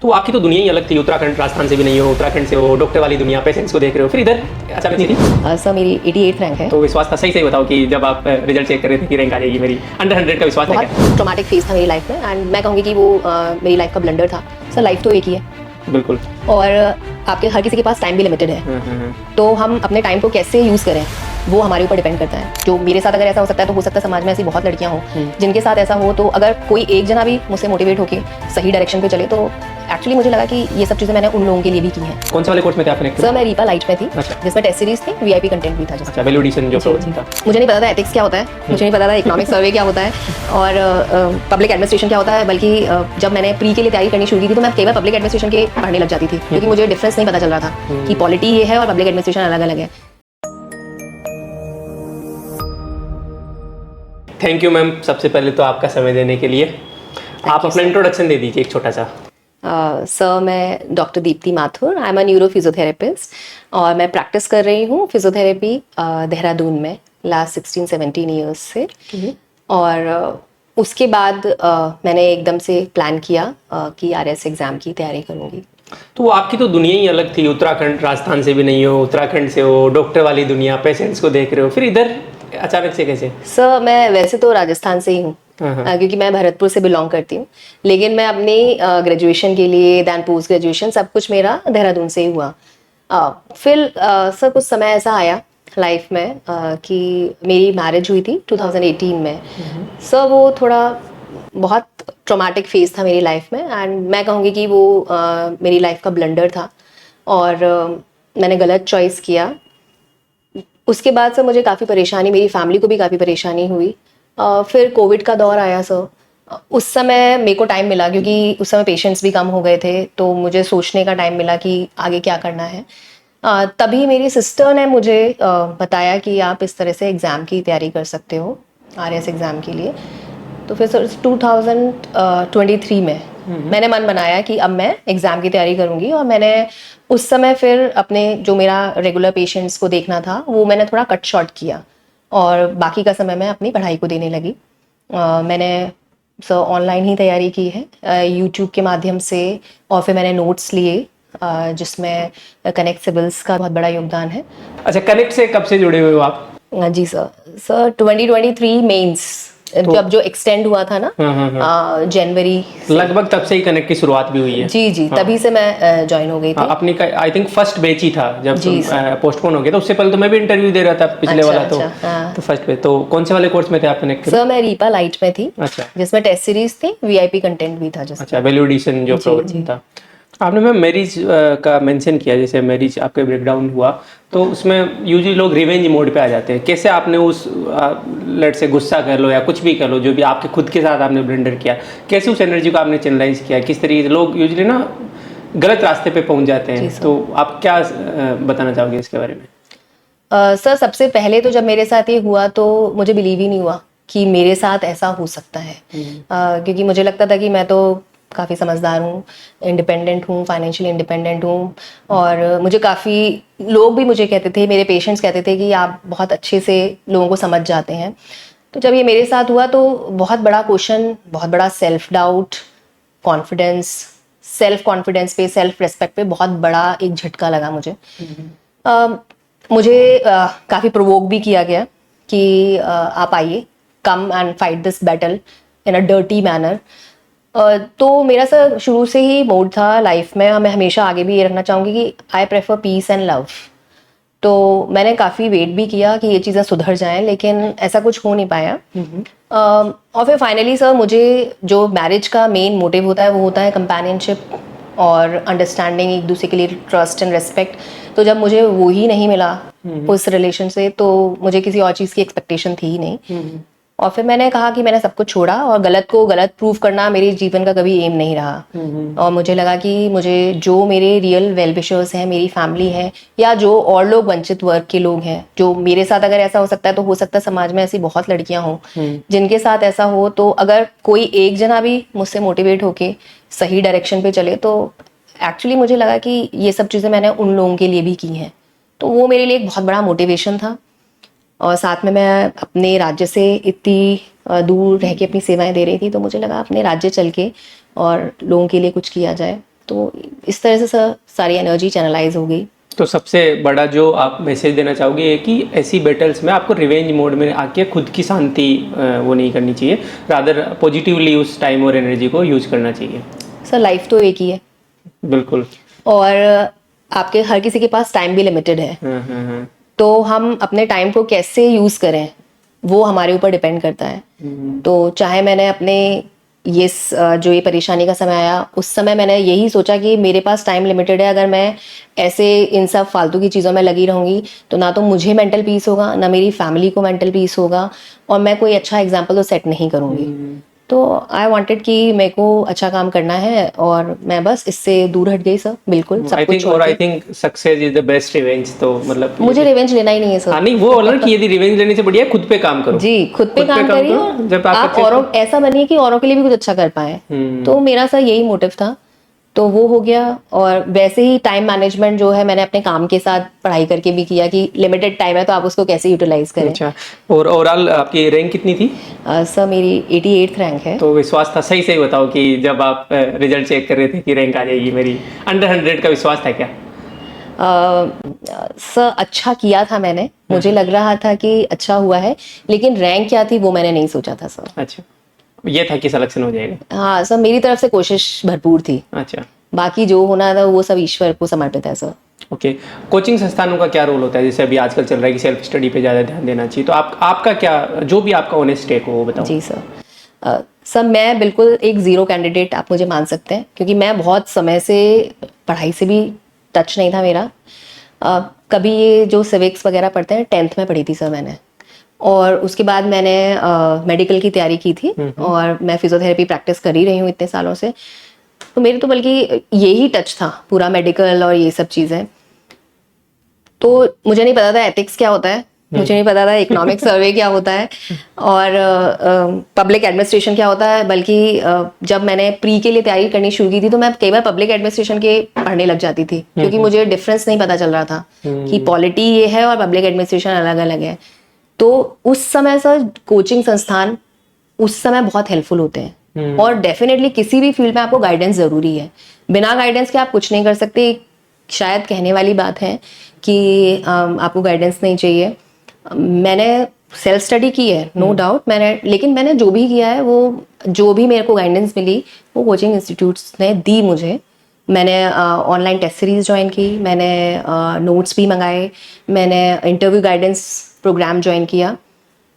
तो आपकी तो दुनिया ही अलग थी। उत्तराखंड, राजस्थान से भी नहीं हो, उत्तराखंड से हो, डॉक्टर वाली दुनिया, पेशेंट्स को देख रहे हो, फिर इधर अचानक से थी। सर मेरी 88 रैंक है। तो विश्वास था, सही सही बताओ कि जब आप रिजल्ट चेक कर रहे थे कि रैंक आ जाएगी मेरी, अंडर 100 का विश्वास था क्या? बहुत ट्रॉमेटिक फेज था मेरी लाइफ में एंड मैं कहूँगी कि वो मेरी लाइफ का ब्लंडर था। सर लाइफ तो एक ही है बिल्कुल। और आपके हर किसी के पास टाइम भी लिमिटेड है। तो हम अपने टाइम को कैसे यूज़ करें वो हमारे ऊपर डिपेंड करता है। जो मेरे साथ अगर ऐसा हो सकता है तो हो सकता है समाज में ऐसी बहुत लड़कियां हों जिनके साथ ऐसा हो। तो अगर कोई एक जना भी मुझसे मोटिवेट होके सही डायरेक्शन पे चले तो एक्चुअली मुझे लगा कि ये सब चीज़ें मैंने उन लोगों के लिए भी की हैं। कौन से वाले कोर्स में थे आपने? सर मैं रीपा लाइट में थी। अच्छा। जिसमें टेस्ट सीरीज थी, वीआईपी कंटेंट भी था जिसमें। अच्छा, वैल्यू एडिशन जो प्रोग्राम था। मुझे नहीं पता था एथिक्स क्या होता है, मुझे नहीं पता था इकोनॉमिक सर्वे क्या होता है और पब्लिक एडमिनिस्ट्रेशन क्या होता है। बल्कि जब मैंने प्री के लिए तैयारी करनी शुरू की थी तो मैं केवल पब्लिक एडमिनिस्ट्रेशन के पढ़ने लग जाती थी क्योंकि मुझे डिफरेंस नहीं पता चल रहा था कि पॉलिटी ये है और पब्लिक एडमिनिस्ट्रेशन अलग अलग है। थैंक यू मैम, सबसे पहले तो आपका समय देने के लिए। आप अपना इंट्रोडक्शन दे दीजिए एक छोटा सा। सर मैं doctor Deepti Mathur, I am a neuro physiotherapist और मैं प्रैक्टिस कर रही हूँ फिजियोथेरेपी देहरादून में लास्ट 16-17 ईयर्स से। और उसके बाद मैंने एकदम से प्लान किया कि आरएस एग्ज़ाम की तैयारी करूँगी। तो आपकी तो दुनिया ही अलग थी। उत्तराखंड, राजस्थान से भी नहीं हो, उत्तराखंड से हो, डॉक्टर वाली दुनिया, पेशेंट्स को देख रहे हो, फिर इधर अचानक से कैसे? सर मैं वैसे तो राजस्थान से ही हूँ क्योंकि मैं भरतपुर से बिलोंग करती हूँ, लेकिन मैं अपनी ग्रेजुएशन के लिए दैन पोस्ट ग्रेजुएशन सब कुछ मेरा देहरादून से ही हुआ। फिर सर कुछ समय ऐसा आया लाइफ में कि मेरी मैरिज हुई थी 2018 में। सर वो थोड़ा बहुत ट्रॉमेटिक फेज था मेरी लाइफ में एंड मैं कहूँगी कि वो मेरी लाइफ का ब्लंडर था और मैंने गलत चॉइस किया। उसके बाद सर मुझे काफ़ी परेशानी, मेरी फैमिली को भी काफ़ी परेशानी हुई। फिर कोविड का दौर आया सर। उस समय मेरे को टाइम मिला क्योंकि उस समय पेशेंट्स भी कम हो गए थे तो मुझे सोचने का टाइम मिला कि आगे क्या करना है। तभी मेरी सिस्टर ने मुझे बताया कि आप इस तरह से एग्ज़ाम की तैयारी कर सकते हो आरएस एग्ज़ाम के लिए। तो फिर सर 2023 में मैंने मन बनाया कि अब मैं एग्ज़ाम की तैयारी करूँगी और मैंने उस समय फिर अपने जो मेरा रेगुलर पेशेंट्स को देखना था वो मैंने थोड़ा कट शॉर्ट किया और बाकी का समय मैं अपनी पढ़ाई को देने लगी। मैंने सर ऑनलाइन ही तैयारी की है यूट्यूब के माध्यम से और फिर मैंने नोट्स लिए जिसमें कनेक्ट सिविल्स का बहुत बड़ा योगदान है। अच्छा, कनेक्ट से कब से जुड़े हुए हो आप? जी सर 2023 मेंस जब जो एक्सटेंड हुआ था ना जनवरी, लगभग तब से ही कनेक्ट की शुरुआत भी हुई है। जी तभी से मैं ज्वाइन हो गई थी। अपनी आई थिंक फर्स्ट बैच ही था जब पोस्टपोन हो गया था। उससे पहले तो मैं भी इंटरव्यू दे रहा था पिछले वाला। तो फर्स्ट बैच। तो कौन से वाले कोर्स में थे आप कनेक्ट? सर मैं रीपा लाइट में थी। अच्छा। जिसमें टेस्ट सीरीज थी, वीआईपी कंटेंट भी था जिसमें। अच्छा, वैल्यू एडिशन जो प्रोग्राम था। आपने मैम मैरिज का मेंशन किया, जैसे मैरिज आपके ब्रेकडाउन हुआ तो उसमें यूजुअली लोग रिवेंज मोड पे आ जाते हैं। कैसे आपने उस लड़ से गुस्सा कर लो या कुछ भी कर लो, जो भी आपके खुद के साथ आपने ब्लेंडर किया, कैसे उस एनर्जी को आपने चैनलाइज किया? किस तरीके से लोग यूजुअली ना गलत रास्ते पे पहुंच जाते हैं, तो आप क्या बताना चाहोगे इसके बारे में? सर सबसे पहले तो जब मेरे साथ ये हुआ तो मुझे बिलीव ही नहीं हुआ कि मेरे साथ ऐसा हो सकता है। क्योंकि मुझे लगता था कि मैं तो काफ़ी समझदार हूँ, इंडिपेंडेंट हूँ, फाइनेंशियली इंडिपेंडेंट हूँ और मुझे काफ़ी लोग भी मुझे कहते थे, मेरे पेशेंट्स कहते थे कि आप बहुत अच्छे से लोगों को समझ जाते हैं। तो जब ये मेरे साथ हुआ तो बहुत बड़ा क्वेश्चन, बहुत बड़ा self doubt, confidence, self confidence पे, सेल्फ रेस्पेक्ट पे बहुत बड़ा एक झटका लगा मुझे। मुझे काफ़ी प्रोवोक भी किया गया कि आप आइए, come and fight this battle in a dirty manner. तो मेरा सर शुरू से ही मोड था लाइफ में, मैं हमेशा आगे भी ये रखना चाहूँगी कि I prefer peace and love. तो मैंने काफ़ी वेट भी किया कि ये चीज़ें सुधर जाएं, लेकिन ऐसा कुछ हो नहीं पाया। और फिर फाइनली सर मुझे जो मैरिज का मेन मोटिव होता है वो होता है कंपेनियनशिप और अंडरस्टैंडिंग, एक दूसरे के लिए ट्रस्ट एंड रिस्पेक्ट। तो जब मुझे वो ही नहीं मिला उस रिलेशन से तो मुझे किसी और चीज़ की एक्सपेक्टेशन थी ही नहीं। और फिर मैंने कहा कि मैंने सब कुछ छोड़ा और गलत को गलत प्रूव करना मेरे जीवन का कभी एम नहीं रहा। और मुझे लगा कि मुझे जो मेरे रियल वेल विशर्स हैं, मेरी फैमिली है या जो और लोग वंचित वर्ग के लोग हैं, जो मेरे साथ अगर ऐसा हो सकता है तो हो सकता है समाज में ऐसी बहुत लड़कियां हों जिनके साथ ऐसा हो। तो अगर कोई एक जना भी मुझसे मोटिवेट होके सही डायरेक्शन पे चले तो एक्चुअली मुझे लगा कि ये सब चीज़ें मैंने उन लोगों के लिए भी की हैं। तो वो मेरे लिए एक बहुत बड़ा मोटिवेशन था। और साथ में मैं अपने राज्य से इतनी दूर रह के अपनी सेवाएं दे रही थी तो मुझे लगा अपने राज्य चल के और लोगों के लिए कुछ किया जाए। तो इस तरह से सर सारी एनर्जी चैनलाइज हो गई। तो सबसे बड़ा जो आप मैसेज देना चाहोगे ये कि ऐसी बैटल्स में आपको रिवेंज मोड में आके खुद की शांति वो नहीं करनी चाहिए, रादर पॉजिटिवली उस टाइम और एनर्जी को यूज करना चाहिए। सर लाइफ तो एक ही है, बिल्कुल। और आपके हर किसी के पास टाइम भी लिमिटेड है। तो हम अपने टाइम को कैसे यूज करें वो हमारे ऊपर डिपेंड करता है। तो चाहे मैंने अपने जो ये परेशानी का समय आया उस समय मैंने यही सोचा कि मेरे पास टाइम लिमिटेड है, अगर मैं ऐसे इन सब फालतू की चीज़ों में लगी रहूंगी तो ना तो मुझे मेंटल पीस होगा, ना मेरी फैमिली को मेंटल पीस होगा, और मैं कोई अच्छा एग्जाम्पल तो सेट नहीं करूंगी। तो आई वांटेड कि मेरे को अच्छा काम करना है और मैं बस इससे दूर हट गई सर, बिल्कुल सब कुछ छोड़ के। I think success is the best revenge. तो मतलब मुझे रिवेंज लेना ही नहीं है सर। हाँ नहीं, वो बोला कि यदि रिवेंज लेने से बढ़िया है खुद पे काम करो। जी, खुद पे काम करिए और जब आप औरों ऐसा बनिए कि औरों के लिए भी कुछ अच्छा कर पाए। तो मेरा सर यही मोटिव था, तो वो हो गया। और वैसे ही टाइम मैनेजमेंट जो है मैंने अपने काम के साथ पढ़ाई करके भी किया कि लिमिटेड टाइम है तो आप उसको कैसे यूटिलाइज करें। अच्छा, और ओवरऑल आपकी रैंक कितनी थी? सर मेरी 88th रैंक है। तो विश्वास था, सही सही बताओ कि जब आप रिजल्ट चेक कर रहे थे कि रैंक आ जाएगी मेरी, अंडर 100 का विश्वास था क्या? सर अच्छा किया था मैंने, मुझे लग रहा था कि अच्छा हुआ है, लेकिन रैंक क्या थी वो मैंने नहीं सोचा था सर। अच्छा, ये था कि सिलेक्शन हो जाएगा। हाँ सर, मेरी तरफ से कोशिश भरपूर थी। अच्छा, बाकी जो होना था वो सब ईश्वर को समर्पित है सर। ओके। कोचिंग संस्थानों का क्या रोल होता है? जैसे अभी आजकल चल रहा है कि सेल्फ स्टडी पे ज़्यादा ध्यान देना चाहिए, तो आपका क्या, जो भी आपका ऑनेस्ट टेक हो वो बताओ। जी सर। सर मैं बिल्कुल एक ज़ीरो कैंडिडेट आप मुझे मान सकते हैं, क्योंकि मैं बहुत समय से पढ़ाई से भी टच नहीं था मेरा। कभी ये जो सिविक्स वगैरह पढ़ते हैं 10th में पढ़ी थी सर मैंने, और उसके बाद मैंने मेडिकल की तैयारी की थी और मैं फिजियोथेरेपी प्रैक्टिस कर ही रही हूँ इतने सालों से। तो मेरे तो बल्कि यही टच था पूरा मेडिकल और ये सब चीज़ें। तो मुझे नहीं पता था एथिक्स क्या होता है, मुझे नहीं पता था इकोनॉमिक सर्वे क्या होता है और पब्लिक एडमिनिस्ट्रेशन क्या होता है। बल्कि जब मैंने प्री के लिए तैयारी करनी शुरू की थी तो मैं कई बार पब्लिक एडमिनिस्ट्रेशन के पढ़ने लग जाती थी, क्योंकि मुझे डिफरेंस नहीं पता चल रहा था कि पॉलिटी ये है और पब्लिक एडमिनिस्ट्रेशन अलग अलग है। तो उस समय सर कोचिंग संस्थान उस समय बहुत हेल्पफुल होते हैं, और डेफिनेटली किसी भी फील्ड में आपको गाइडेंस ज़रूरी है। बिना गाइडेंस के आप कुछ नहीं कर सकते। शायद कहने वाली बात है कि आपको गाइडेंस नहीं चाहिए। मैंने सेल्फ स्टडी की है नो डाउट, लेकिन मैंने जो भी किया है वो जो भी मेरे को गाइडेंस मिली वो कोचिंग इंस्टीट्यूट्स ने दी मुझे। मैंने ऑनलाइन टेस्ट सीरीज ज्वाइन की, मैंने नोट्स भी मंगाए, मैंने इंटरव्यू गाइडेंस प्रोग्राम ज्वाइन किया।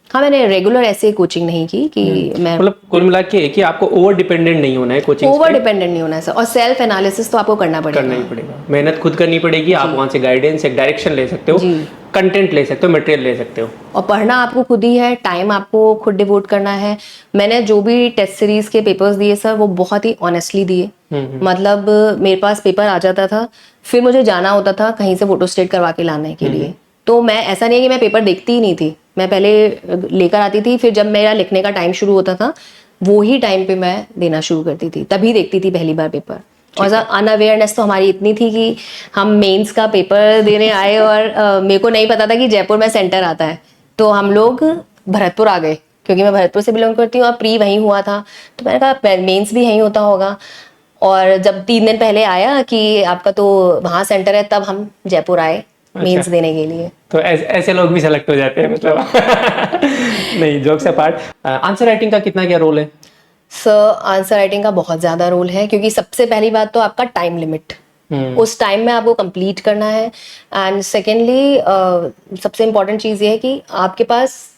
हाँ, मैंने रेगुलर ऐसे कोचिंग नहीं की कि मैं, मतलब कुल मिला के है कि आपको ओवर डिपेंडेंट नहीं होना है कोचिंग ओवर डिपेंडेंट नहीं होना है सर, और सेल्फ एनालिसिस तो आपको करना करना ही पड़ेगा, मेहनत खुद करनी पड़ेगी। आप वहाँ से गाइडेंस, एक डायरेक्शन ले सकते हो, जी। कंटेंट ले सकते हो, मटेरियल ले सकते हो, और पढ़ना आपको खुद ही है, टाइम आपको खुद डिवोट करना है। मैंने जो भी टेस्ट सीरीज के पेपर्स दिए सर वो बहुत ही ऑनेस्टली दिए। मतलब मेरे पास पेपर आ जाता था, फिर मुझे जाना होता था कहीं से फोटोस्टेट करवा के लाने के लिए। तो मैं, ऐसा नहीं है कि मैं पेपर देखती ही नहीं थी, मैं पहले लेकर आती थी, फिर जब मेरा लिखने का टाइम शुरू होता था वो ही टाइम पे मैं देना शुरू करती थी, तभी देखती थी पहली बार पेपर। और सर अनअवेयरनेस तो हमारी इतनी थी कि हम मेंस का पेपर देने आए और मेरे को नहीं पता था कि जयपुर में सेंटर आता है, तो हम लोग भरतपुर आ गए, क्योंकि मैं भरतपुर से बिलोंग करती हूँ और प्री वहीं हुआ था। तो मैंने कहा मेंस भी यहीं होता होगा, और जब 3 दिन पहले आया कि आपका तो वहाँ सेंटर है, तब हम जयपुर आए मेंस देने के लिए। तो ऐसे लोग भी सेलेक्ट हो जाते हैं मतलब नहीं, जोक्स अपार्ट, आंसर राइटिंग का कितना क्या रोल है? सर आंसर राइटिंग का बहुत ज़्यादा रोल है, क्योंकि सबसे पहली बात तो आपका टाइम लिमिट, उस टाइम में आपको कंप्लीट करना है। एंड सेकेंडली सबसे इम्पोर्टेंट चीज़ ये है कि आपके पास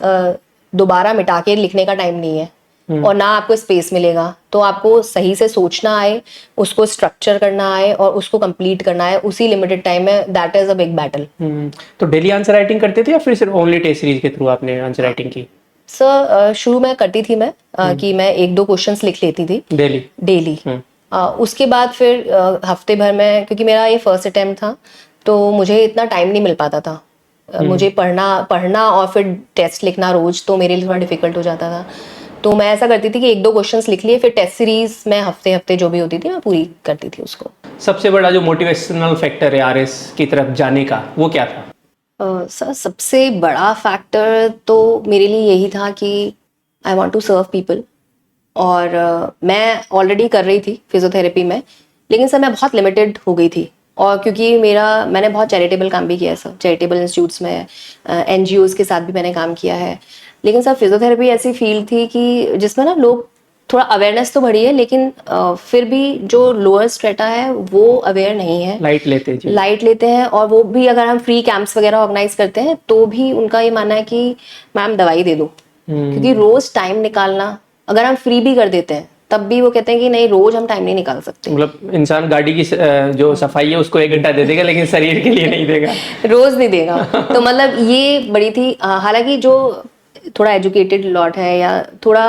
दोबारा मिटा के लिखने का टाइम नहीं है, और ना आपको स्पेस मिलेगा। तो आपको सही से सोचना आए, उसको स्ट्रक्चर करना आए और उसको कंप्लीट करना है उसी लिमिटेड टाइम में। That is a big battle. तो डेली आंसर राइटिंग करते थे या फिर सिर्फ ओनली टेस्ट सीरीज के थ्रू आपने आंसर राइटिंग की? सर शुरू में करती थी मैं कि मैं 1-2 क्वेश्चंस लिख लेती थी डेली। उसके बाद फिर हफ्ते भर में, क्योंकि मेरा ये फर्स्ट अटेम्प्ट था तो मुझे इतना टाइम नहीं मिल पाता था। मुझे पढ़ना और फिर टेस्ट लिखना रोज तो मेरे लिए थोड़ा डिफिकल्ट हो जाता था। तो मैं ऐसा करती थी कि 1-2 क्वेश्चंस लिख लिए, फिर टेस्ट सीरीज में हफ्ते जो भी होती थी मैं पूरी करती थी उसको। सबसे बड़ा जो मोटिवेशनल फैक्टर है आरएस की तरफ जाने का वो क्या था? सर सबसे बड़ा फैक्टर तो मेरे लिए यही था कि I want to serve people. और मैं ऑलरेडी कर रही थी फिजियोथेरेपी में, लेकिन सर मैं बहुत लिमिटेड हो गई थी, और क्योंकि मैंने बहुत चैरिटेबल काम भी किया है सर, चैरिटेबल इंस्टीट्यूट्स में, NGOs के साथ भी मैंने काम किया है। लेकिन सर फिजियोथेरेपी ऐसी फील्ड थी कि जिसमें ना लोग थोड़ा अवेयरनेस तो बढ़ी है, लेकिन फिर भी जो लोअर स्ट्रेटा है वो अवेयर नहीं है, लाइट लेते हैं जी। लाइट लेते हैं। और वो भी अगर हम फ्री कैंप्स वगैरह ऑर्गेनाइज करते हैं तो भी उनका ये मानना है कि मैम दवाई दे दो, क्योंकि रोज टाइम निकालना, अगर हम फ्री भी कर देते हैं तब भी वो कहते हैं कि नहीं, रोज हम टाइम नहीं निकाल सकते। मतलब इंसान गाड़ी की जो सफाई है उसको 1 घंटा दे देगा, लेकिन शरीर के लिए नहीं देगा, रोज नहीं देगा। तो मतलब ये बड़ी थी। हालांकि जो थोड़ा एजुकेटेड लॉट है या थोड़ा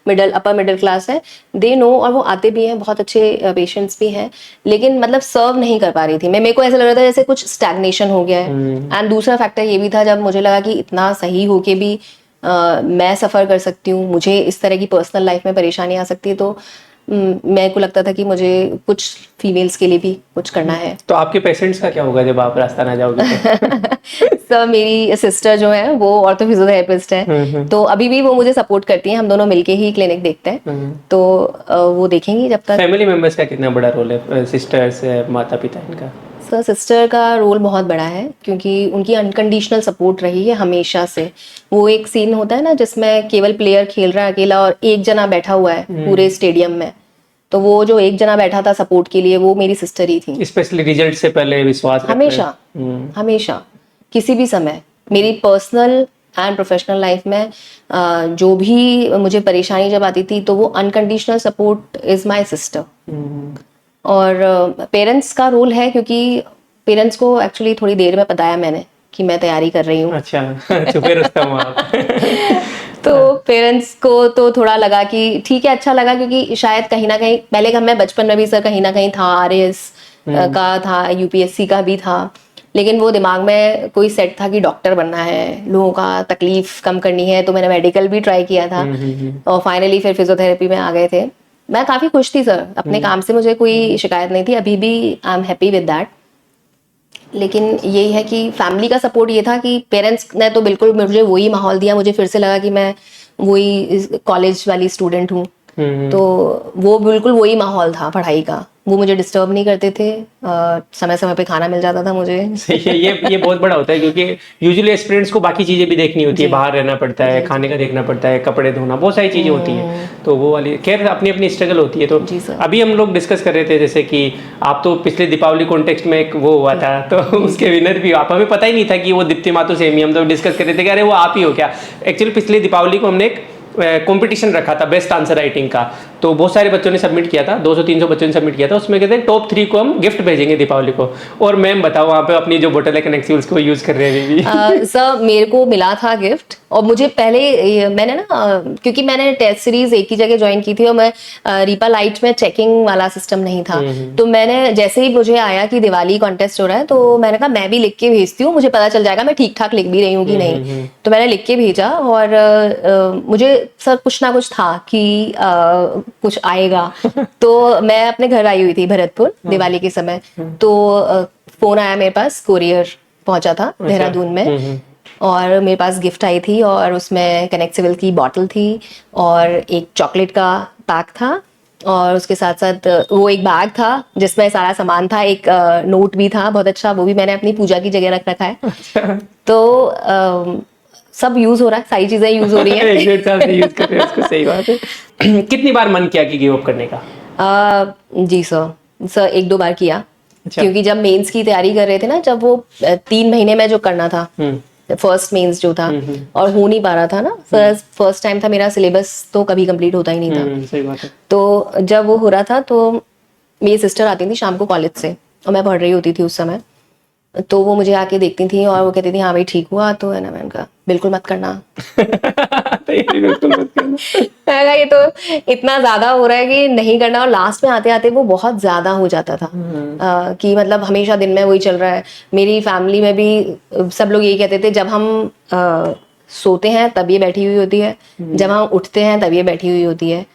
अपर मिडिल क्लास है, दे नो, और वो आते भी हैं, बहुत अच्छे पेशेंट्स भी हैं, लेकिन मतलब सर्व नहीं कर पा रही थी। मेरे को ऐसा लग रहा था जैसे कुछ स्टैग्नेशन हो गया है। एंड दूसरा फैक्टर ये भी था, जब मुझे लगा कि इतना सही होके भी मैं सफ़र कर सकती हूँ, मुझे इस तरह की पर्सनल लाइफ में परेशानी आ सकती है, तो मेरे को लगता था कि मुझे कुछ फीमेल्स के लिए भी कुछ करना है। तो आपके पेशेंट्स का क्या होगा जब आप रास्ता ना जाओगे तो? सर मेरी सिस्टर जो है वो ऑर्थो फिजियोथेरेपिस्ट है, तो अभी भी वो मुझे सपोर्ट करती हैं, हम दोनों मिलके ही क्लिनिक देखते हैं। तो वो देखेंगी जब तक। फैमिली मेंबर्स का कितना बड़ा रोल है, सिस्टर्स, माता पिता इनका? सर सिस्टर का रोल बहुत बड़ा है, क्योंकि उनकी अनकंडीशनल सपोर्ट रही है हमेशा से। वो एक सीन होता है ना जिसमें केवल प्लेयर खेल रहा है अकेला और एक जना बैठा हुआ है पूरे स्टेडियम में, तो वो जो एक जना बैठा था सपोर्ट के लिए, वो मेरी सिस्टर ही थी। स्पेशली रिजल्ट से पहले विश्वास रखना। हमेशा हमेशा किसी भी समय मेरी पर्सनल एंड प्रोफेशनल लाइफ में जो भी मुझे परेशानी जब आती थी, तो वो unconditional support is my sister. और पेरेंट्स का रोल है, क्योंकि पेरेंट्स को एक्चुअली थोड़ी देर में बताया मैंने कि मैं तैयारी कर रही हूँ। अच्छा छुपे रुस्तम हूँ आप। तो पेरेंट्स को तो थोड़ा लगा कि ठीक है, अच्छा लगा, क्योंकि शायद कहीं ना कहीं पहले मैं बचपन में भी सर कहीं ना कहीं था, RAS का था, UPSC का भी था, लेकिन वो दिमाग में कोई सेट था कि डॉक्टर बनना है, लोगों का तकलीफ कम करनी है, तो मैंने मेडिकल भी ट्राई किया था और फाइनली फिर फिजियोथेरेपी में आ गए थे। मैं काफ़ी खुश थी सर अपने काम से, मुझे कोई शिकायत नहीं थी, अभी भी I am happy with that. लेकिन यही है कि फैमिली का सपोर्ट ये था कि पेरेंट्स ने तो बिल्कुल मुझे वही माहौल दिया, मुझे फिर से लगा कि मैं वही कॉलेज वाली स्टूडेंट हूँ, तो वो बिल्कुल वही माहौल था पढ़ाई का, वो मुझे डिस्टर्ब नहीं करते थे, समय समय पे खाना मिल जाता था मुझे। सही है, ये बहुत बड़ा होता है, क्योंकि यूजुअली एस्पिरेंट्स को बाकी चीजें भी देखनी होती है, बाहर रहना पड़ता है, खाने का देखना पड़ता है, कपड़े धोना, बहुत सारी चीजें होती हैं, तो वो वाली खैर अपनी अपनी स्ट्रगल होती है। तो अभी हम लोग डिस्कस कर रहे थे जैसे कि आप तो पिछले दीपावली कॉन्टेक्स्ट में एक वो हुआ था, तो उसके विनर भी आप, हमें पता ही नहीं था कि वो दीप्ति मातु सेमी, हम तो डिस्कस कर रहे थे कि अरे वो आप ही हो क्या। एक्चुअली पिछले दीपावली को हमने एक कंपटीशन रखा था बेस्ट आंसर राइटिंग का, तो बहुत सारे बच्चों ने सबमिट किया था, 200-300 बच्चों ने सबमिट किया था, उसमें कहते हैं टॉप 3 को हम गिफ्ट भेजेंगे दीपावली को। और मैम बताओ वहाँ पे अपनी जो बोतल है कनेक्सिवल्स को यूज कर रहे हैं भी। सर मेरे को मिला था गिफ्ट, और मुझे पहले मैंने ना क्योंकि मैंने टेस्ट सीरीज एक ही जगह ज्वाइन की थी और मैं रीपा लाइट में चेकिंग वाला सिस्टम नहीं था, तो मैंने जैसे ही मुझे आया कि दिवाली कॉन्टेस्ट हो रहा है, तो मैंने कहा मैं भी लिख के भेजती हूँ, मुझे पता चल जाएगा मैं ठीक ठाक लिख भी रही हूँ कि नहीं। तो मैंने लिख के भेजा, और मुझे सर कुछ ना कुछ था कि कुछ आएगा। तो मैं अपने घर आई हुई थी भरतपुर दिवाली के समय, तो फोन आया मेरे पास, कोरियर पहुंचा था देहरादून में, और मेरे पास गिफ्ट आई थी, और उसमें कनेक्सिवल की बॉटल थी और एक चॉकलेट का पैक था, और उसके साथ साथ वो एक बैग था जिसमें सारा सामान था, एक नोट भी था बहुत अच्छा, वो भी मैंने अपनी पूजा की जगह रख रखा है। तो सब यूज हो रहा है, सारी चीजें यूज हो रही हैं। 1-1.5 साल से यूज कर रहे हैं उसको, सही बात है। कितनी बार मन किया कि गिव अप करने का? जी सर 1-2 बार किया। अच्छा। क्योंकि जब मेंस की तैयारी कर रहे थे ना, जब वो 3 महीने में जो करना था, फर्स्ट मेंस जो था, और हो नहीं पा रहा था ना, फर्स्ट टाइम था मेरा, सिलेबस तो कभी कंप्लीट होता ही नहीं था। सही बात है। तो जब वो हो रहा था, तो मेरी सिस्टर आती थी शाम को कॉलेज से, और मैं पढ़ रही होती थी उस समय, तो वो मुझे आके देखती थी और वो कहती थी हाँ भाई ठीक हुआ, तो है ना, मैंने कहा बिल्कुल मत करना। बिल्कुल मत करना। मैंने कहा ये तो इतना ज्यादा हो रहा है कि नहीं करना, और लास्ट में आते आते वो बहुत ज्यादा हो जाता था कि मतलब हमेशा दिन में वही चल रहा है। मेरी फैमिली में भी सब लोग यही कहते थे, जब हम सोते हैं तब ये बैठी हुई होती है, जब हम उठते हैं तब ये बैठी हुई होती है,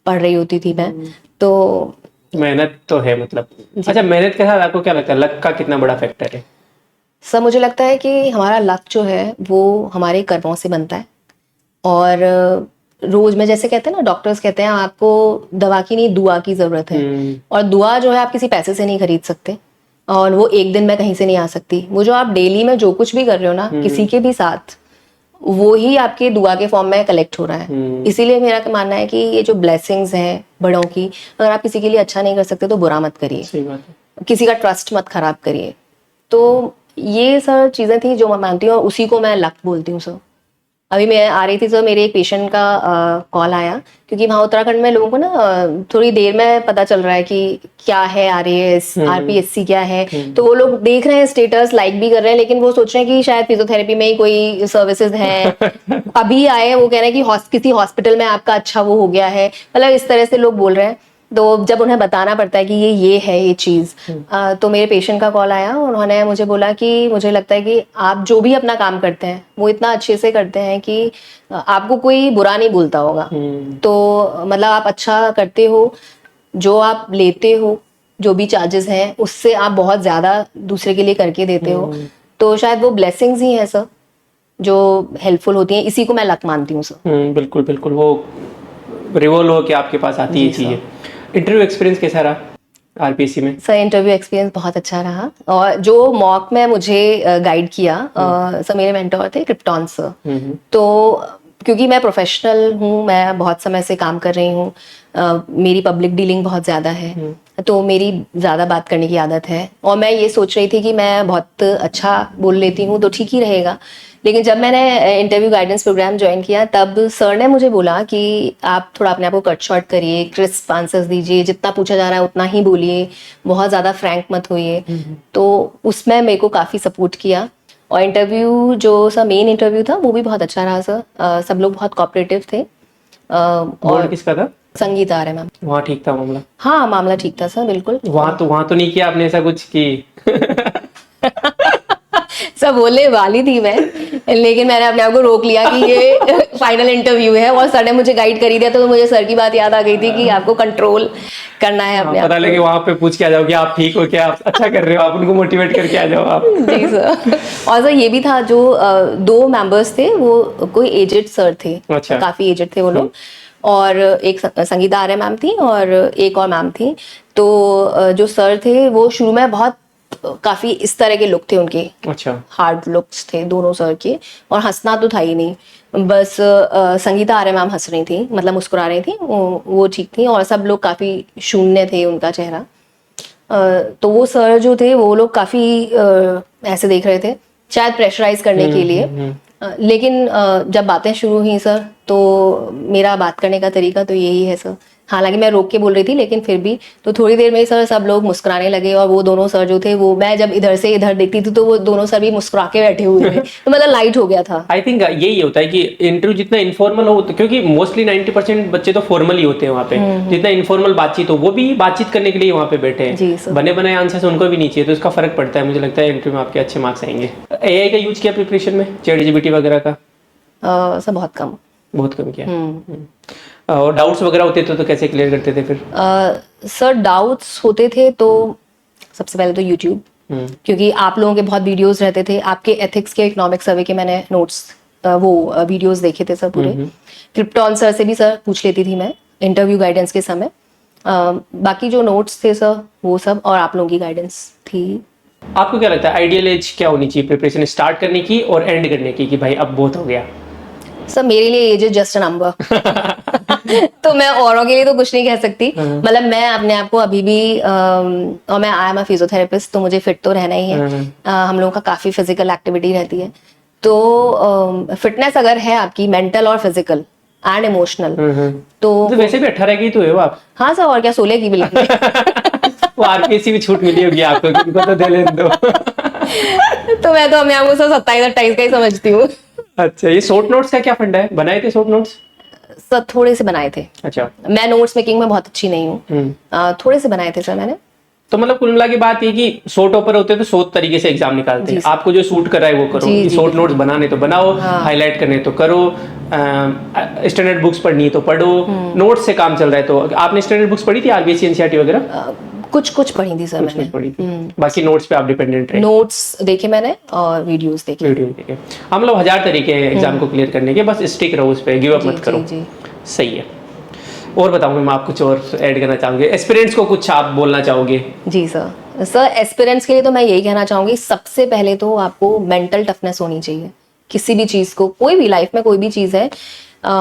पढ़ रही होती थी मैं। तो मेहनत तो है मतलब। अच्छा, मेहनत के साथ आपको क्या लगता है लक का कितना बड़ा फैक्टर है? सर मुझे लगता है कि हमारा लक जो है वो हमारे कर्मों से बनता है, और रोज में, जैसे कहते हैं ना, डॉक्टर्स कहते हैं आपको दवा की नहीं दुआ की जरूरत है, और दुआ जो है आप किसी पैसे से नहीं खरीद सकते, और वो एक दिन में कहीं से नहीं आ सकती। वो जो आप डेली में जो कुछ भी कर रहे हो ना किसी के भी साथ, वो ही आपके दुआ के फॉर्म में कलेक्ट हो रहा है। इसीलिए मेरा मानना है कि ये जो ब्लेसिंग्स हैं बड़ों की, अगर आप किसी के लिए अच्छा नहीं कर सकते तो बुरा मत करिए, सही बात है। किसी का ट्रस्ट मत खराब करिए। तो ये सब चीजें थी जो मैं मानती हूँ, और उसी को मैं लक बोलती हूँ सर। अभी मैं आ रही थी तो मेरे एक पेशेंट का कॉल आया, क्योंकि वहाँ उत्तराखंड में लोगों को ना थोड़ी देर में पता चल रहा है कि क्या है आरएएस, आरपीएससी क्या है। तो वो लोग देख रहे हैं स्टेटस, लाइक भी कर रहे हैं, लेकिन वो सोच रहे हैं कि शायद फिजियोथेरेपी में ही कोई सर्विसेज है। अभी आए वो कह रहे हैं कि किसी हॉस्पिटल में आपका अच्छा वो हो गया है, मतलब इस तरह से लोग बोल रहे हैं। तो जब उन्हें बताना पड़ता है कि ये है ये चीज़, तो मेरे पेशेंट का कॉल आया, उन्होंने मुझे बोला कि मुझे लगता है कि आप जो भी अपना काम करते हैं वो इतना अच्छे से करते हैं कि आपको कोई बुरा नहीं बोलता होगा। तो मतलब आप अच्छा करते हो, जो आप लेते हो, जो भी चार्जेस हैं उससे आप बहुत ज़्यादा दूसरे के लिए करके देते हो। तो शायद वो ब्लेसिंग्स ही हैं सर जो हेल्पफुल होती हैं। इसी को मैं लक मानती हूँ सर। बिल्कुल बिल्कुल, वो रिवॉल्व होके आपके पास आती है चीज़ें। इंटरव्यू एक्सपीरियंस कैसा रहा आरपीएससी में? सर इंटरव्यू एक्सपीरियंस बहुत अच्छा रहा, और जो मॉक में मुझे गाइड किया सर मेरे मेंटोर थे क्रिप्टॉन सर। तो क्योंकि मैं प्रोफेशनल हूँ, मैं बहुत समय से काम कर रही हूँ, मेरी पब्लिक डीलिंग बहुत ज़्यादा है, तो मेरी ज़्यादा बात करने की आदत है, और मैं ये सोच रही थी कि मैं बहुत अच्छा बोल लेती हूँ तो ठीक ही रहेगा। लेकिन जब मैंने इंटरव्यू गाइडेंस प्रोग्राम ज्वाइन किया, तब सर ने मुझे बोला कि आप थोड़ा अपने आप को कट शॉर्ट करिए, क्रिस्प आंसर्स दीजिए, जितना पूछा जा रहा है उतना ही बोलिए, बहुत ज़्यादा फ्रैंक मत होइए। तो उसमें मेरे को काफ़ी सपोर्ट किया, और इंटरव्यू जो सर मेन इंटरव्यू था वो भी बहुत अच्छा रहा सर। सब लोग बहुत कोऑपरेटिव थे। बोर्ड किसका था? संगीता आ रहा है मैम। वहाँ ठीक था मामला? हाँ मामला ठीक था सर, बिल्कुल। वहाँ तो नहीं किया आपने ऐसा कुछ कि सब बोलने वाली थी मैं, लेकिन मैंने अपने आप को रोक लिया कि ये फाइनल इंटरव्यू है, और सर ने मुझे गाइड कर ही दिया, तो मुझे सर की बात याद आ गई थी कि आपको कंट्रोल करना है अपने आप। पता लगे वहाँ पे पूछ के आ जाओ कि आप ठीक हो क्या, आप अच्छा कर रहे हो, आप उनको मोटिवेट करके आ जाओ आप। जी सर। और सर ये भी था, जो 2 मेंबर्स थे वो कोई एजेड सर थे। अच्छा। काफी एजेड थे वो लोग, और एक संगीता आर्य मैम थी और एक और मैम थी। तो जो सर थे वो शुरू में बहुत काफी इस तरह के लुक थे उनके। अच्छा। हार्ड लुक्स थे दोनों सर के, और हंसना तो था ही नहीं, बस संगीता आर्य मैम हंस रही थी, मतलब मुस्कुरा रही थी, वो ठीक थी, और सब लोग काफी शून्य थे उनका चेहरा। तो वो सर जो थे वो लोग काफी ऐसे देख रहे थे, शायद प्रेशराइज करने के लिए। लेकिन जब बातें शुरू हुई सर, तो मेरा बात करने का तरीका तो यही है सर। हालांकि मैं रोक के बोल रही थी, लेकिन फिर भी तो थोड़ी देर में सर सब लोग मुस्कुराने लगे, और वो दोनों सर जो थे, वो मैं जब इधर से इधर देखती थी तो वो दोनों सर भी मुस्कुरा के बैठे हुए थे। तो मतलब लाइट हो गया था। आई थिंक यही होता है कि इंटरव्यू जितना इनफॉर्मल हो, तो क्योंकि मोस्टली 90% बच्चे तो फॉर्मल ही होते हैं वहाँ पे, जितना इनफॉर्मल बातचीत हो, वो भी बातचीत करने के लिए वहाँ पे बैठे हैं, बने बनाए आंसर्स उनको भी नहीं चाहिए, तो इसका फर्क पड़ता है। मुझे लगता है इंटरव्यू में आपके अच्छे मार्क्स आएंगे। एआई का यूज किया प्रिपरेशन में, ChatGPT वगैरह का? सर बहुत कम किया। और डाउट्स वगैरह होते थे तो कैसे क्लियर करते थे फिर? सर डाउट्स होते थे तो सबसे पहले तो यूट्यूब, क्योंकि आप लोगों के बहुत वीडियोस रहते थे, आपके एथिक्स के, इकोनॉमिक सर्वे के मैंने नोट्स वो वीडियोस देखे थे सर पूरे। क्रिप्टॉन सर से भी सर पूछ लेती थी मैं इंटरव्यू गाइडेंस के समय। बाकी जो नोट्स थे सर वो सब, और आप लोगों की गाइडेंस थी। आपको क्या लगता है आइडियल एज क्या होनी चाहिए प्रिपरेशन स्टार्ट करने की और एंड करने की, कि भाई अब बहुत हो गया? सर मेरे लिए age is just a number. तो मैं औरों के लिए तो कुछ नहीं कह सकती, मतलब मैं अपने आप को अभी भी और मैं आई एम अ फिजियोथेरेपिस्ट, तो मुझे फिट तो रहना ही है। हम लोगों का काफी फिजिकल एक्टिविटी रहती है, तो फिटनेस अगर है आपकी मेंटल और फिजिकल एंड इमोशनल, तो वैसे भी 18 की तो है आप। हाँ सर, और क्या 16 की भी लगती वो आरपीएससी भी छूट मिली होगी आपको, क्योंकि पता दे लेने दो। तो मैं तो अपने आप को सर 27-28 का ही समझती हूँ। अच्छा, ये शॉर्ट नोट्स का क्या फंडा है? बनाए थे शॉर्ट नोट्स? सर थोड़े से बनाए थे। अच्छा। मैं नोट्स मेकिंग में बहुत अच्छी नहीं हूँ, थोड़े से बनाए थे सर मैंने। तो मतलब कुल मिला की बात ये कि शॉर्ट टॉपर होते हैं तो शॉर्ट तरीके से एग्जाम निकालते हैं, आपको जो सूट कर रहा है वो करो। शॉर्ट नोट्स बनाने तो बनाओ, हाईलाइट करने तो करो, स्टैंडर्ड बुक्स पढ़नी है तो पढ़ो, नोट्स से काम चल रहा है। तो आपने स्टैंडर्ड बुक्स पढ़ी थी आरबीएससी एनसीईआरटी वगैरह? कुछ पढ़ी थी सर मैंने। पढ़ी थी, बाकी नोट्स पे आप डिपेंडेंट रहे? नोट्स देखे मैंने और वीडियोस देखे। हम लोग 1000 तरीके हैं एग्जाम को क्लियर करने के, बस स्टिक रहो उस पे, गिव अप मत करो। सही है। और बताओ मैम, आप कुछ और ऐड करना चाहोगे? एस्पिरेंट्स को कुछ आप बोलना चाहोगे? जी सर एस्पिरेंट्स के लिए तो मैं यही कहना चाहूंगी, सबसे पहले तो आपको मेंटल टफनेस होनी चाहिए। किसी भी चीज़ को, कोई भी लाइफ में कोई भी चीज़ है,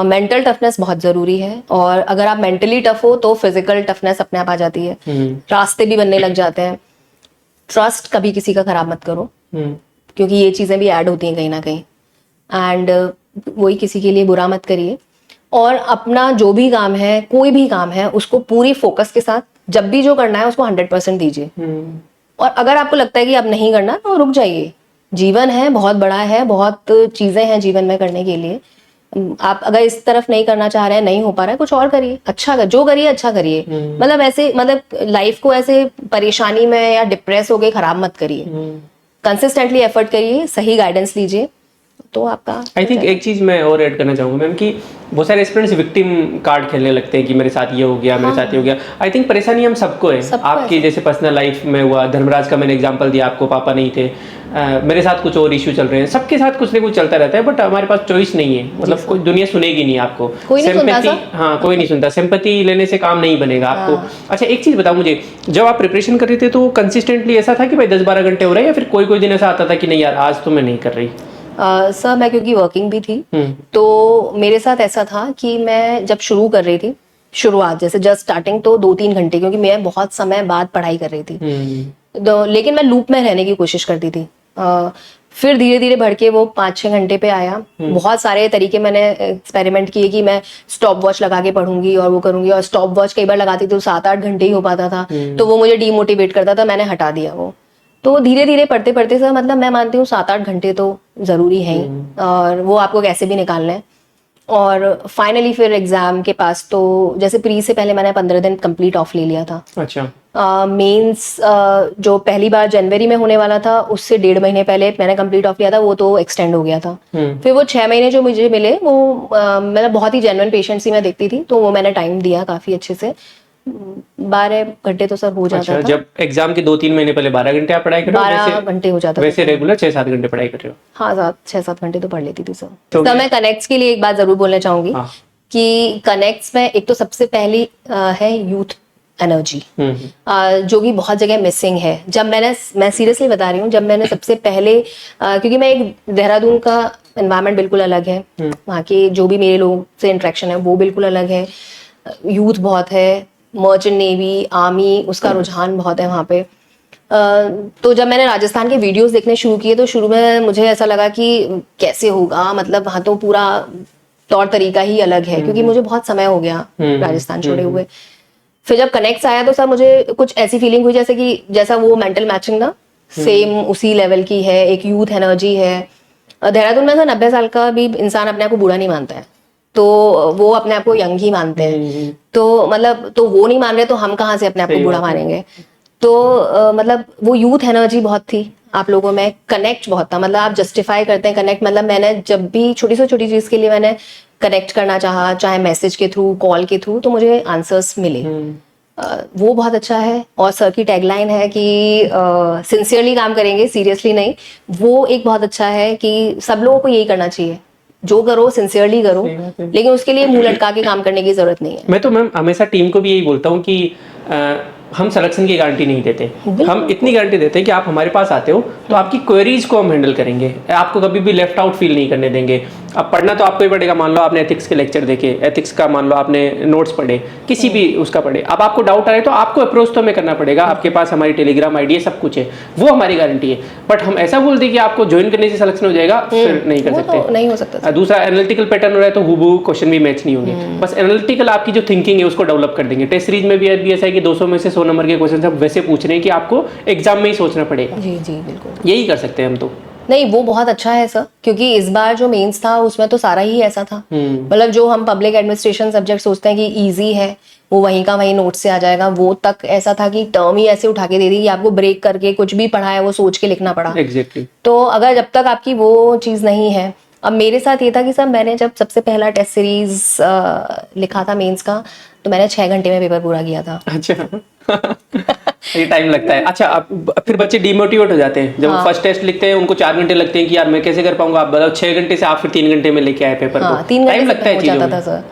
मेंटल टफनेस बहुत ज़रूरी है। और अगर आप मेंटली टफ हो तो फिजिकल टफनेस अपने आप आ जाती है, रास्ते भी बनने लग जाते हैं। ट्रस्ट कभी किसी का खराब मत करो, क्योंकि ये चीज़ें भी ऐड होती हैं कहीं ना कहीं। एंड वही, किसी के लिए बुरा मत करिए। और अपना जो भी काम है, कोई भी काम है, उसको पूरी फोकस के साथ जब भी जो करना है उसको 100% दीजिए। और अगर आपको लगता है कि अब नहीं करना तो रुक जाइए। जीवन है, बहुत बड़ा है, बहुत चीजें हैं जीवन में करने के लिए। आप अगर इस तरफ नहीं करना चाह रहे हैं, नहीं हो पा रहा है, कुछ और करिए, जो करिए अच्छा करिए। मतलब ऐसे, मतलब लाइफ को ऐसे परेशानी में या डिप्रेस होके खराब मत करिए। कंसिस्टेंटली एफर्ट करिए, सही गाइडेंस लीजिए, तो आपका। आई थिंक एक चीज़ मैं और ऐड करना चाहूँगा मैम, कि बहुत सारे स्टूडेंट्स विक्टिम कार्ड खेलने लगते हैं कि मेरे साथ ये हो गया, मेरे साथ ये हो गया। आई थिंक परेशानी हम सबको है। आपकी जैसे पर्सनल लाइफ में हुआ, धर्मराज का मैंने एग्जांपल दिया, आपको पापा नहीं थे, मेरे साथ कुछ और इश्यू चल रहे हैं, सबके साथ कुछ ना कुछ चलता रहता है। बट हमारे पास चॉइस नहीं है, मतलब कोई दुनिया सुनेगी नहीं आपको, कोई नहीं सुनता। हाँ, कोई नहीं सुनता। सिंपैथी लेने से काम नहीं बनेगा आपको। अच्छा, एक चीज़ बताओ मुझे, जब आप प्रिपरेशन कर रहे थे तो कंसिस्टेंटली ऐसा था कि भाई 10-12 घंटे हो रहे हैं, या फिर कोई कोई दिन ऐसा आता था कि नहीं यार आज तो मैं नहीं कर रही? सर मैं क्योंकि वर्किंग भी थी, तो मेरे साथ ऐसा था कि मैं जब शुरू कर रही थी, शुरुआत जैसे जस्ट स्टार्टिंग, तो 2-3 घंटे, क्योंकि मैं बहुत समय बाद पढ़ाई कर रही थी, लेकिन मैं लूप में रहने की कोशिश करती थी। फिर धीरे धीरे बढ़ के वो 5-6 घंटे पे आया। बहुत सारे तरीके मैंने एक्सपेरिमेंट किए कि मैं स्टॉप वॉच लगा के पढ़ूंगी और वो करूंगी, और स्टॉप वॉच कई बार लगाती थी तो 7-8 घंटे ही हो पाता था, तो वो मुझे डीमोटिवेट करता था, मैंने हटा दिया वो। तो धीरे धीरे पढ़ते पढ़ते सर, मतलब मैं मानती हूँ 7-8 घंटे तो जरूरी है ही, और वो आपको कैसे भी निकालना है। और फाइनली फिर एग्जाम के पास, तो जैसे प्री से पहले मैंने 15 दिन कंप्लीट ऑफ ले लिया था। अच्छा। मेंस जो पहली बार जनवरी में होने वाला था, उससे 1.5 महीने पहले मैंने कंप्लीट ऑफ लिया था, वो तो एक्सटेंड हो गया था। फिर वो 6 महीने जो मुझे मिले, वो मतलब बहुत ही जेन्युइन पेशेंट्स ही मैं देखती थी, तो वो मैंने टाइम दिया काफी अच्छे से। 12 घंटे तो सर हो जाता था। जब एग्जाम के 2-3 महीने पहले 12 घंटे आप पढ़ाई कर रहे हो? 12 घंटे हो जाता था। वैसे रेगुलर 6-7 घंटे पढ़ाई कर रहे हो? हाँ, 6-7 घंटे तो पढ़ लेती थी सर। सर मैं कनेक्ट्स के लिए एक बात जरूर बोलना चाहूंगी, कि कनेक्ट्स में एक तो सबसे पहली है यूथ एनर्जी, जो कि बहुत जगह मिसिंग है। जब मैं सीरियसली बता रही हूँ, जब मैंने सबसे पहले क्योंकि मैं एक, देहरादून का एनवायरनमेंट बिल्कुल अलग है, वहाँ के जो भी मेरे लोगों से इंटरेक्शन है वो बिल्कुल अलग है, यूथ बहुत है, मर्चेंट नेवी, आर्मी, उसका रुझान बहुत है वहाँ पे। तो जब मैंने राजस्थान के वीडियोस देखने शुरू किए, तो शुरू में मुझे ऐसा लगा कि कैसे होगा, मतलब वहाँ तो पूरा तौर तरीका ही अलग है, क्योंकि मुझे बहुत समय हो गया राजस्थान छोड़े हुए। फिर जब कनेक्ट्स आया तो सर मुझे कुछ ऐसी फीलिंग हुई जैसे कि जैसा वो मेंटल मैचिंग ना सेम उसी लेवल की है, एक यूथ एनर्जी है। देहरादून में सर 90 साल का भी इंसान अपने आप को बूढ़ा नहीं मानता है, तो वो अपने आप को यंग ही मानते हैं। तो मतलब, तो वो नहीं मान रहे तो हम कहाँ से अपने आप को बूढ़ा मानेंगे। तो मतलब वो यूथ एनर्जी बहुत थी आप लोगों में, कनेक्ट बहुत था, मतलब आप जस्टिफाई करते हैं कनेक्ट। मतलब मैंने जब भी छोटी से छोटी चीज के लिए मैंने कनेक्ट करना चाहा, चाहे मैसेज के थ्रू, कॉल के थ्रू, तो मुझे आंसर्स मिले। वो बहुत अच्छा है। और सर की टैगलाइन है कि सिंसियरली काम करेंगे, सीरियसली नहीं। वो एक बहुत अच्छा है कि सब लोगों को यही करना चाहिए, जो करो सिंसियरली करो, लेकिन उसके लिए मुंह लटका के काम करने की जरूरत नहीं है। मैं तो मैम हमेशा टीम को भी यही बोलता हूँ कि हम सिलेक्शन की गारंटी नहीं देते, हम इतनी गारंटी देते हैं कि आप हमारे पास आते हो तो आपकी क्वेरीज को हम हैंडल करेंगे, आपको कभी भी लेफ्ट आउट फील नहीं करने देंगे। अब पढ़ना तो आपको ही पड़ेगा, मान लो आपने एथिक्स के लेक्चर देखे, एथिक्स का मान लो आपने नोट्स पढ़े, किसी भी उसका पढ़े, अब आपको डाउट आ रहा है तो आपको अप्रोच तो हमें करना पड़ेगा, आपके पास हमारी टेलीग्राम आईडी है, सब कुछ है, वो हमारी गारंटी है। बट हम ऐसा बोल दें कि आपको ज्वाइन करने से सिलेक्शन हो जाएगा, फिर नहीं कर सकते, नहीं हो सकता। दूसरा एनालिटिकल पैटर्न हो रहा है तो हूबहू क्वेश्चन भी मैच नहीं होंगे। बस एनालिटिकल आपकी जो थिंकिंग है उसको डेवलप कर देंगे। टेस्ट सीरीज में भी ऐसा है कि 200 में से 100 नंबर के क्वेश्चन सब वैसे पूछ रहे हैं कि आपको एग्जाम में ही सोचना पड़ेगा। जी बिल्कुल, यही कर सकते हैं हम तो। नहीं, वो बहुत अच्छा है सर, क्योंकि इस बार जो मेंस था उसमें तो सारा ही ऐसा था। मतलब जो हम पब्लिक एडमिनिस्ट्रेशन सब्जेक्ट सोचते हैं कि इजी है, वो वहीं का वहीं नोट से आ जाएगा, वो तक ऐसा था कि टर्म ही ऐसे उठा के दे दी कि आपको ब्रेक करके कुछ भी पढ़ा है वो सोच के लिखना पड़ा। एग्जैक्टली। तो अगर जब तक आपकी वो चीज नहीं है, अब मेरे साथ ये था कि सर मैंने जब सबसे पहला टेस्ट सीरीज लिखा था मेंस का, तो मैंने 6 घंटे में पेपर पूरा किया था। अच्छा ये टाइम लगता है। अच्छा, अब फिर बच्चे डिमोटिवेट हो जाते हैं जब फर्स्ट टेस्ट लिखते हैं, उनको 4 घंटे लगते हैं कि यार मैं कैसे कर पाऊंगा। आप बताओ 6 घंटे से आप फिर 3 घंटे में लेके आए पेपर को, 3 टाइम लगता है हो जाता था सर।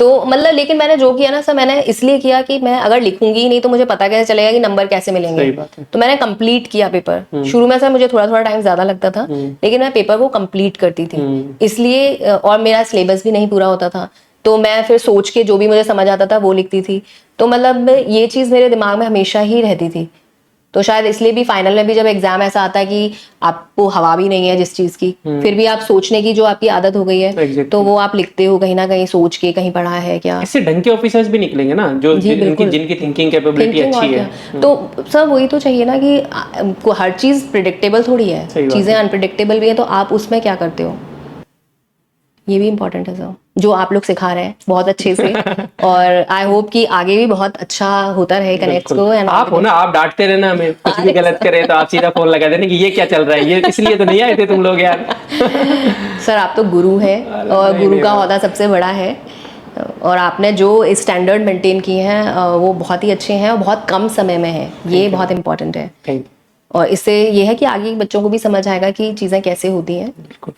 तो मतलब लेकिन मैंने जो किया ना सर, मैंने इसलिए किया कि मैं अगर लिखूंगी ही नहीं तो मुझे पता कैसे चलेगा कि नंबर कैसे मिलेंगे। सही बात है। तो मैंने कंप्लीट किया पेपर। शुरू में सर मुझे थोड़ा थोड़ा टाइम ज्यादा लगता था, लेकिन मैं पेपर को कंप्लीट करती थी इसलिए, और मेरा सिलेबस भी नहीं पूरा होता था, तो मैं फिर सोच के जो भी मुझे समझ आता था वो लिखती थी। तो मतलब ये चीज मेरे दिमाग में हमेशा ही रहती थी। तो शायद इसलिए भी फाइनल में भी जब एग्जाम ऐसा आता है कि आपको हवा भी नहीं है जिस चीज की, फिर भी आप सोचने की जो आपकी आदत हो गई है, Exactly. तो वो आप लिखते हो कहीं ना कहीं सोच के, कहीं पढ़ा है क्या। इससे ढंग के ऑफिसर्स भी निकलेंगे ना, जो जी बिल्कुल, जिनकी थिंकिंग कैपेबिलिटी थिंकिंग और अच्छी क्या। है। तो सर वही तो चाहिए ना कि को हर चीज प्रिडिक्टेबल थोड़ी है, सही बात चीजें है। अनप्रिडिक्टेबल भी है, तो आप उसमें क्या करते हो, ये भी इम्पोर्टेंट है सर, जो आप लोग सिखा रहे हैं बहुत अच्छे से। और आई होप कि आगे भी बहुत अच्छा होता रहे कनेक्ट्स को। एंड आप हो ना, आप डांटते रहना हमें, कुछ भी गलत करे तो आप सीधा फोन लगा देना कि ये क्या चल रहा है, ये इसलिए तो नहीं आए थे तुम लोग यार। सर आप तो गुरु है, और नहीं, गुरु नहीं, का ओहदा सबसे बड़ा है, और आपने जो स्टैंडर्ड मेंटेन किए हैं वो बहुत ही अच्छे हैं और बहुत कम समय में है, ये बहुत इंपॉर्टेंट है। Thank you. और इससे ये है कि आगे बच्चों को भी समझ आएगा कि चीज़ें कैसे होती हैं। बिल्कुल।